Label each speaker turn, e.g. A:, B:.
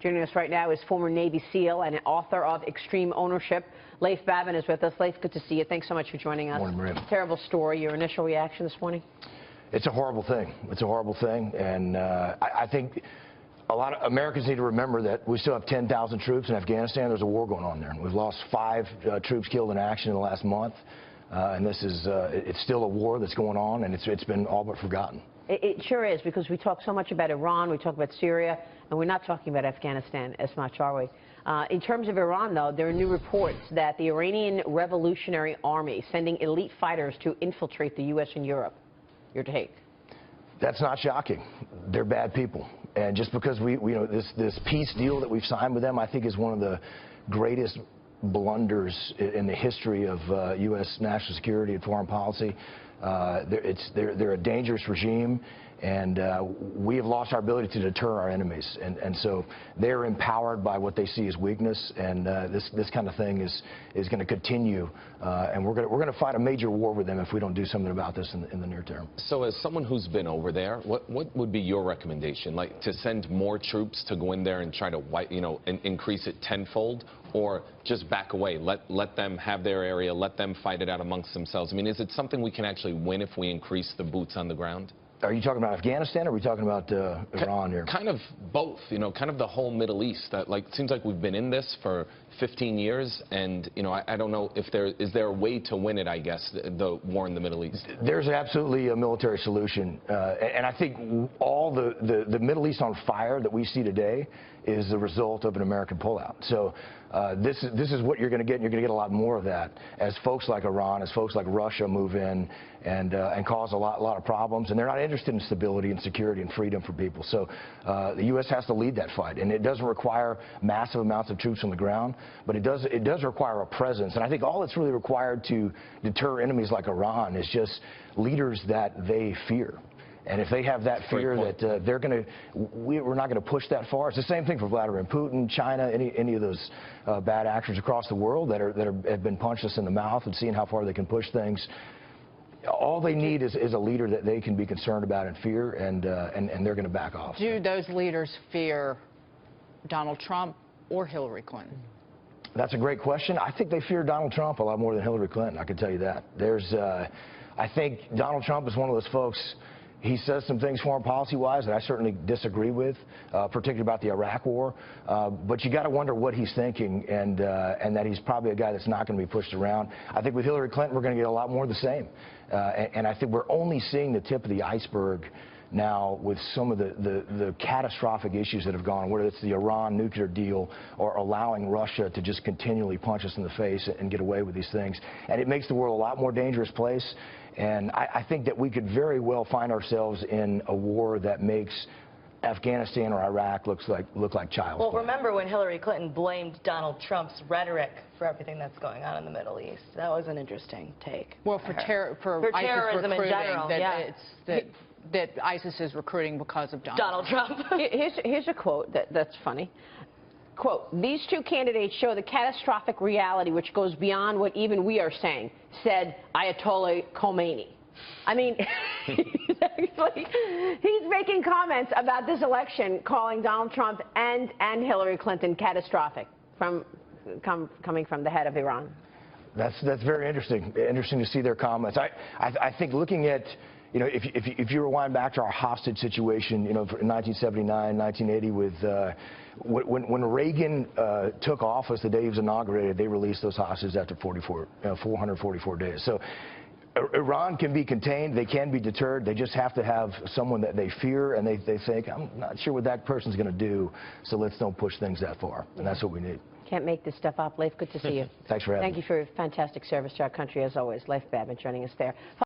A: Joining us right now is former Navy SEAL and author of Extreme Ownership. Leif Babin is with us. Leif, good to see you. Thanks so much for joining us.
B: Morning, Maria.
A: Terrible story. Your initial reaction this morning?
B: It's a horrible thing. It's a horrible thing, and I think a lot of Americans need to remember that we still have 10,000 troops in Afghanistan. There's a war going on there. We've lost 5 troops killed in action in the last month, and this is it's still a war that's going on, and it's been all but forgotten.
A: It sure is, because we talk so much about Iran, we talk about Syria, and we're not talking about Afghanistan as much, are we? In terms of Iran, though, there are new reports that the Iranian Revolutionary Army sending elite fighters to infiltrate the U.S. and Europe. Your take?
B: That's not shocking. They're bad people, and just because we this peace deal that we've signed with them, I think is one of the greatest blunders in the history of U.S. national security and foreign policy. They're a dangerous regime, and we have lost our ability to deter our enemies, and so they're empowered by what they see as weakness, and this kind of thing is going to continue, and we're going to fight a major war with them if we don't do something about this in the near term.
C: So as someone who's been over there, what would be your recommendation? Like to send more troops to go in there and try to increase it tenfold, or just back away, let them have their area, let them fight it out amongst themselves? I mean, is it something we can actually win if we increase the boots on the ground?
B: Are you talking about Afghanistan, or are we talking about Iran here?
C: Kind of both, kind of the whole Middle East. It seems like we've been in this for 15 years, and, I don't know if is there a way to win it, I guess, the war in the Middle East? There's
B: absolutely a military solution, and I think all the Middle East on fire that we see today is the result of an American pullout. So this is what you're going to get, and you're going to get a lot more of that as folks like Iran, as folks like Russia move in and cause a lot of problems, and they're not interested in stability and security and freedom for people. So the U.S. has to lead that fight, and it doesn't require massive amounts of troops on the ground, but it does require a presence. And I think all that's really required to deter enemies like Iran is just leaders that they fear. And if they have that fear that we're not going to push that far. It's the same thing for Vladimir Putin, China, any of those bad actors across the world that have been punched us in the mouth and seeing how far they can push things. All they need is a leader that they can be concerned about and fear, and they're going to back off.
D: Do those leaders fear Donald Trump or Hillary Clinton?
B: That's a great question. I think they fear Donald Trump a lot more than Hillary Clinton, I can tell you that. I think Donald Trump is one of those folks. He says some things foreign policy-wise that I certainly disagree with, particularly about the Iraq War. But you got to wonder what he's thinking, and that he's probably a guy that's not going to be pushed around. I think with Hillary Clinton, we're going to get a lot more of the same. And I think we're only seeing the tip of the iceberg now with some of the catastrophic issues that have gone, whether it's the Iran nuclear deal or allowing Russia to just continually punch us in the face and get away with these things. And it makes the world a lot more dangerous place. And I think that we could very well find ourselves in a war that makes Afghanistan or Iraq look like child's play.
E: Well, remember when Hillary Clinton blamed Donald Trump's rhetoric for everything that's going on in the Middle East? That was an interesting take.
D: Well, for
E: terrorism in general,
D: that ISIS is recruiting because of
E: Donald Trump.
A: Here's a quote that's funny. Quote, "These two candidates show the catastrophic reality which goes beyond what even we are saying," said Ayatollah Khomeini. I mean, he's making comments about this election, calling Donald Trump and Hillary Clinton catastrophic, coming from the head of Iran.
B: That's very interesting. Interesting to see their comments. I think looking at, if you rewind back to our hostage situation, in 1979, 1980, when Reagan took office, the day he was inaugurated, they released those hostages after 444 days. So Iran can be contained, they can be deterred, they just have to have someone that they fear, and they think, I'm not sure what that person's going to do, so let's don't push things that far, and that's what we need.
A: Can't make this stuff up. Leif, good to see you.
B: Thanks for having me.
A: Thank you for your fantastic service to our country, as always. Leif Babin joining us there.